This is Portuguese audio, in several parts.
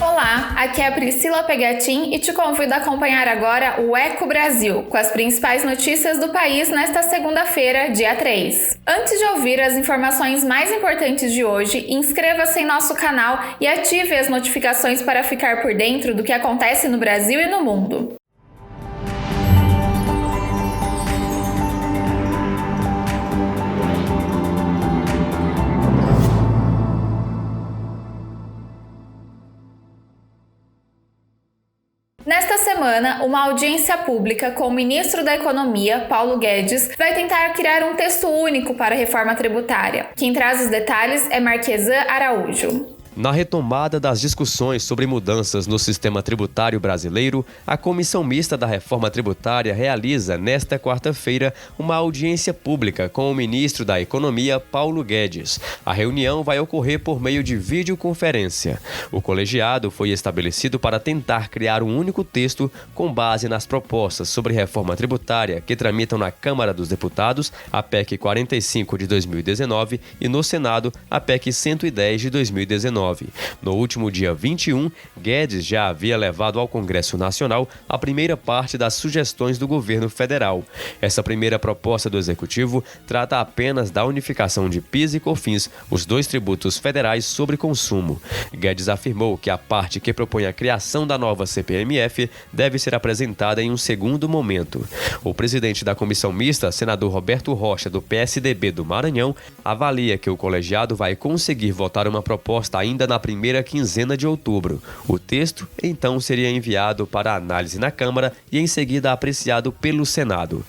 Olá, aqui é a Priscila Pegatin e te convido a acompanhar agora o Eco Brasil, com as principais notícias do país nesta segunda-feira, dia 3. Antes de ouvir as informações mais importantes de hoje, inscreva-se em nosso canal e ative as notificações para ficar por dentro do que acontece no Brasil e no mundo. Nesta semana, uma audiência pública com o ministro da Economia, Paulo Guedes, vai tentar criar um texto único para a reforma tributária. Quem traz os detalhes é Marquesan Araújo. Na retomada das discussões sobre mudanças no sistema tributário brasileiro, a Comissão Mista da Reforma Tributária realiza, nesta quarta-feira, uma audiência pública com o ministro da Economia, Paulo Guedes. A reunião vai ocorrer por meio de videoconferência. O colegiado foi estabelecido para tentar criar um único texto com base nas propostas sobre reforma tributária que tramitam na Câmara dos Deputados, a PEC 45 de 2019, e no Senado, a PEC 110 de 2019. No último dia 21, Guedes já havia levado ao Congresso Nacional a primeira parte das sugestões do governo federal. Essa primeira proposta do Executivo trata apenas da unificação de PIS e COFINS, os dois tributos federais sobre consumo. Guedes afirmou que a parte que propõe a criação da nova CPMF deve ser apresentada em um segundo momento. O presidente da Comissão Mista, senador Roberto Rocha, do PSDB do Maranhão, avalia que o colegiado vai conseguir votar uma proposta ainda na primeira quinzena de outubro. O texto, então, seria enviado para análise na Câmara e em seguida apreciado pelo Senado.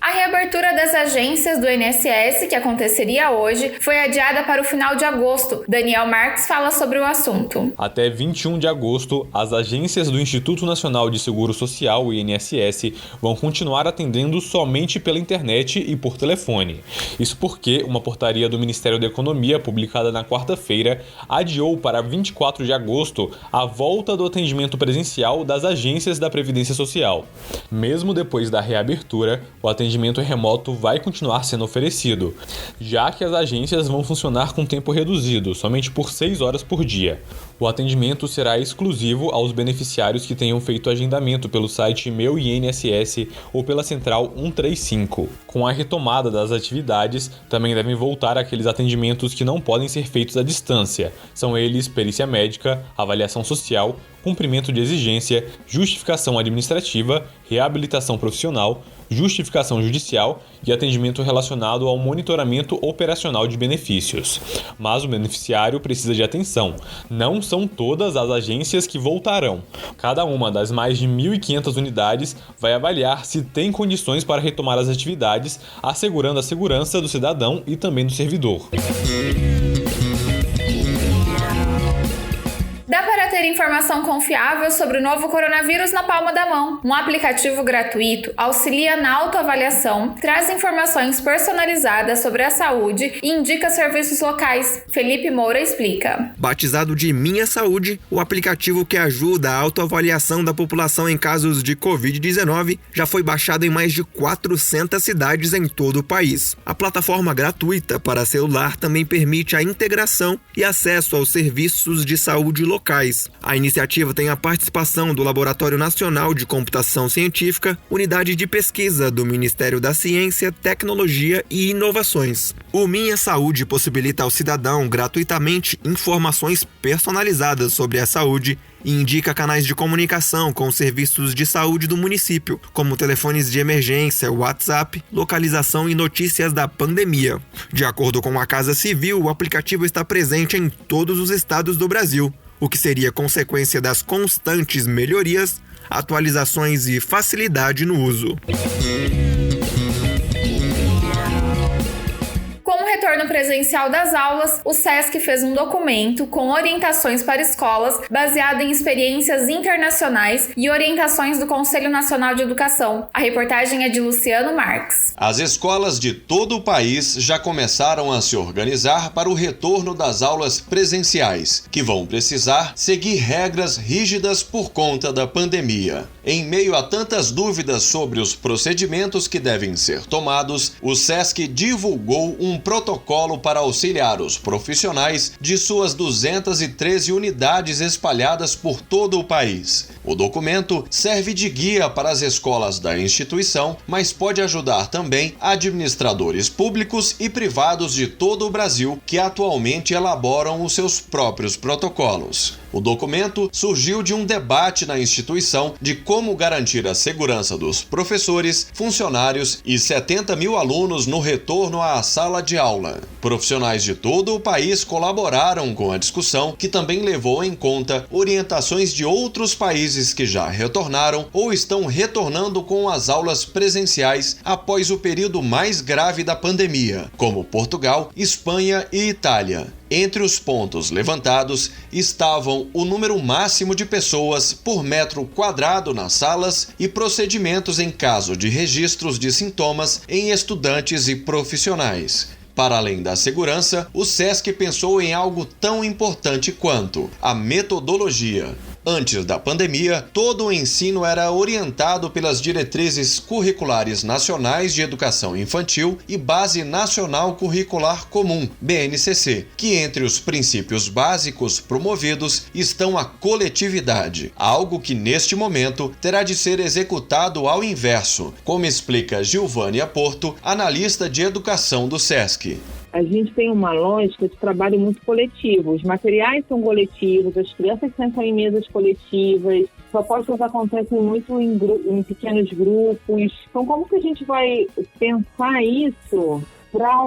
A abertura das agências do INSS, que aconteceria hoje, foi adiada para o final de agosto. Daniel Marques fala sobre o assunto. Até 21 de agosto, as agências do Instituto Nacional de Seguro Social, o INSS, vão continuar atendendo somente pela internet e por telefone. Isso porque uma portaria do Ministério da Economia, publicada na quarta-feira, adiou para 24 de agosto a volta do atendimento presencial das agências da Previdência Social. Mesmo depois da reabertura, o atendimento remoto vai continuar sendo oferecido, já que as agências vão funcionar com tempo reduzido, somente por 6 horas por dia. O atendimento será exclusivo aos beneficiários que tenham feito agendamento pelo site Meu INSS ou pela Central 135. Com a retomada das atividades, também devem voltar aqueles atendimentos que não podem ser feitos à distância. São eles perícia médica, avaliação social, cumprimento de exigência, justificação administrativa, reabilitação profissional, justificação judicial e atendimento relacionado ao monitoramento operacional de benefícios. Mas o beneficiário precisa de atenção. Não são todas as agências que voltarão. Cada uma das mais de 1.500 unidades vai avaliar se tem condições para retomar as atividades, assegurando a segurança do cidadão e também do servidor. Dá para ter informação confiável sobre o novo coronavírus na palma da mão. Um aplicativo gratuito auxilia na autoavaliação, traz informações personalizadas sobre a saúde e indica serviços locais. Felipe Moura explica. Batizado de Minha Saúde, o aplicativo que ajuda a autoavaliação da população em casos de Covid-19 já foi baixado em mais de 400 cidades em todo o país. A plataforma gratuita para celular também permite a integração e acesso aos serviços de saúde locais. A iniciativa tem a participação do Laboratório Nacional de Computação Científica, unidade de pesquisa do Ministério da Ciência, Tecnologia e Inovações. O Minha Saúde possibilita ao cidadão gratuitamente informações personalizadas sobre a saúde e indica canais de comunicação com os serviços de saúde do município, como telefones de emergência, WhatsApp, localização e notícias da pandemia. De acordo com a Casa Civil, o aplicativo está presente em todos os estados do Brasil, o que seria consequência das constantes melhorias, atualizações e facilidade no uso. Com o retorno presencial das aulas, o SESC fez um documento com orientações para escolas baseado em experiências internacionais e orientações do Conselho Nacional de Educação. A reportagem é de Luciano Marques. As escolas de todo o país já começaram a se organizar para o retorno das aulas presenciais, que vão precisar seguir regras rígidas por conta da pandemia. Em meio a tantas dúvidas sobre os procedimentos que devem ser tomados, o SESC divulgou um protocolo protocolo para auxiliar os profissionais de suas 213 unidades espalhadas por todo o país. O documento serve de guia para as escolas da instituição, mas pode ajudar também administradores públicos e privados de todo o Brasil que atualmente elaboram os seus próprios protocolos. O documento surgiu de um debate na instituição de como garantir a segurança dos professores, funcionários e 70 mil alunos no retorno à sala de aula. Profissionais de todo o país colaboraram com a discussão, que também levou em conta orientações de outros países que já retornaram ou estão retornando com as aulas presenciais após o período mais grave da pandemia, como Portugal, Espanha e Itália. Entre os pontos levantados estavam o número máximo de pessoas por metro quadrado nas salas e procedimentos em caso de registros de sintomas em estudantes e profissionais. Para além da segurança, o SESC pensou em algo tão importante quanto a metodologia. Antes da pandemia, todo o ensino era orientado pelas Diretrizes Curriculares Nacionais de Educação Infantil e Base Nacional Curricular Comum, BNCC, que entre os princípios básicos promovidos estão a coletividade, algo que neste momento terá de ser executado ao inverso, como explica Gilvânia Porto, analista de educação do SESC. A gente tem uma lógica de trabalho muito coletivo. Os materiais são coletivos, as crianças sentam em mesas coletivas, propostas acontecem muito em pequenos grupos. Então, como que a gente vai pensar isso para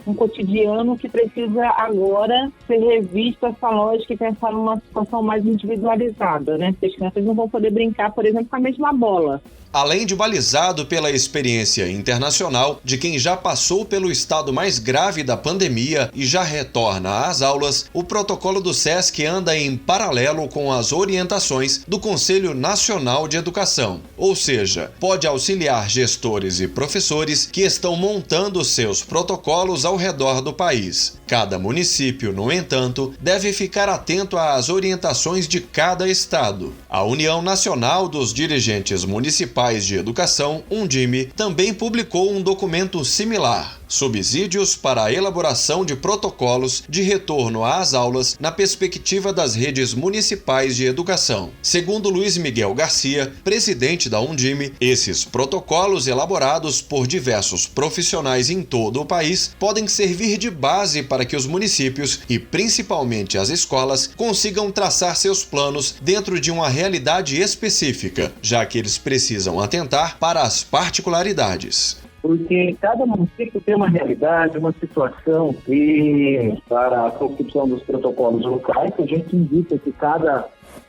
um cotidiano que precisa agora ser revisto essa lógica e pensar numa situação mais individualizada, né? Porque as crianças não vão poder brincar, por exemplo, com a mesma bola. Além de balizado pela experiência internacional de quem já passou pelo estado mais grave da pandemia e já retorna às aulas, o protocolo do SESC anda em paralelo com as orientações do Conselho Nacional de Educação, ou seja, pode auxiliar gestores e professores que estão montando seus protocolos ao redor do país. Cada município, no entanto, deve ficar atento às orientações de cada estado. A União Nacional dos Dirigentes Municipais de Educação, Undime, também publicou um documento similar, Subsídios para a elaboração de protocolos de retorno às aulas na perspectiva das redes municipais de educação. Segundo Luiz Miguel Garcia, presidente da Undime, esses protocolos elaborados por diversos profissionais em todo o país podem servir de base para que os municípios e principalmente as escolas consigam traçar seus planos dentro de uma realidade específica, já que eles precisam atentar para as particularidades. Porque cada município tem uma realidade, uma situação, e para a constituição dos protocolos locais, a gente indica que cada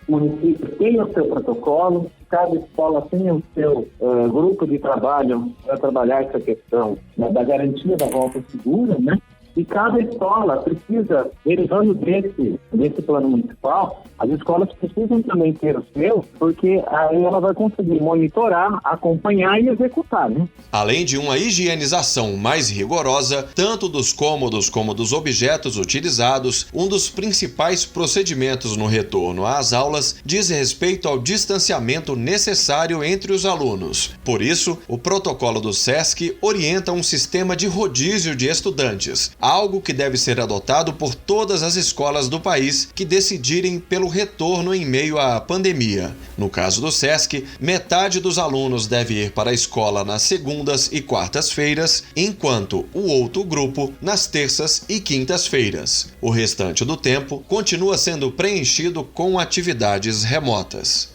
município tem o seu protocolo, cada escola tem o seu grupo de trabalho para trabalhar essa questão da garantia da volta segura, né? E cada escola precisa, derivando desse plano municipal, as escolas precisam também ter o seu, porque aí ela vai conseguir monitorar, acompanhar e executar, né? Além de uma higienização mais rigorosa, tanto dos cômodos como dos objetos utilizados, um dos principais procedimentos no retorno às aulas diz respeito ao distanciamento necessário entre os alunos. Por isso, o protocolo do SESC orienta um sistema de rodízio de estudantes, algo que deve ser adotado por todas as escolas do país que decidirem pelo retorno em meio à pandemia. No caso do SESC, metade dos alunos deve ir para a escola nas segundas e quartas-feiras, enquanto o outro grupo nas terças e quintas-feiras. O restante do tempo continua sendo preenchido com atividades remotas.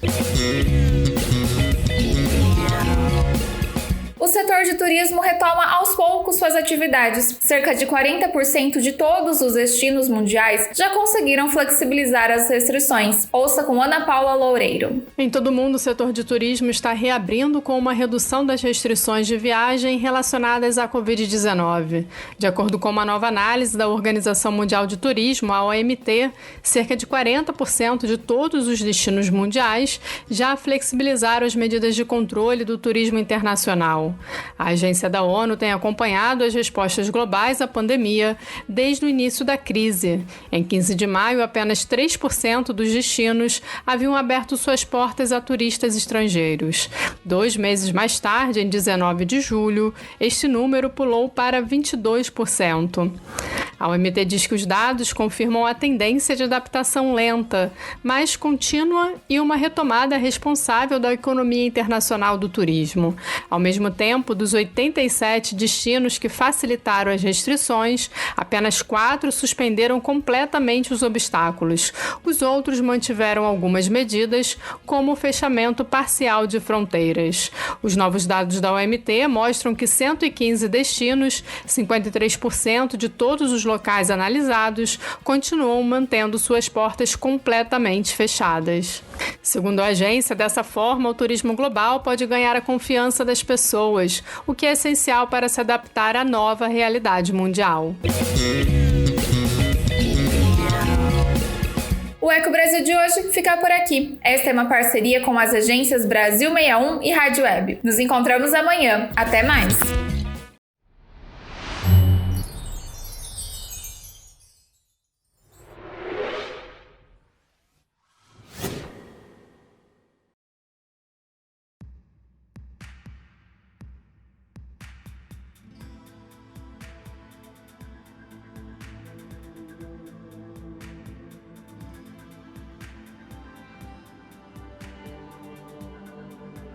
O setor de turismo retoma aos poucos suas atividades. Cerca de 40% de todos os destinos mundiais já conseguiram flexibilizar as restrições. Ouça com Ana Paula Loureiro. Em todo o mundo, o setor de turismo está reabrindo com uma redução das restrições de viagem relacionadas à Covid-19. De acordo com uma nova análise da Organização Mundial de Turismo, a OMT, cerca de 40% de todos os destinos mundiais já flexibilizaram as medidas de controle do turismo internacional. A agência da ONU tem acompanhado as respostas globais à pandemia desde o início da crise. Em 15 de maio, apenas 3% dos destinos haviam aberto suas portas a turistas estrangeiros. 2 meses mais tarde, em 19 de julho, este número pulou para 22%. A OMT diz que os dados confirmam a tendência de adaptação lenta, mas contínua e uma retomada responsável da economia internacional do turismo. Ao mesmo tempo, dos 87 destinos que facilitaram as restrições, apenas 4 suspenderam completamente os obstáculos. Os outros mantiveram algumas medidas, como o fechamento parcial de fronteiras. Os novos dados da OMT mostram que 115 destinos, 53% de todos os locais analisados, continuam mantendo suas portas completamente fechadas. Segundo a agência, dessa forma, o turismo global pode ganhar a confiança das pessoas, o que é essencial para se adaptar à nova realidade mundial. O Eco Brasil de hoje fica por aqui. Esta é uma parceria com as agências Brasil 61 e Rádio Web. Nos encontramos amanhã. Até mais!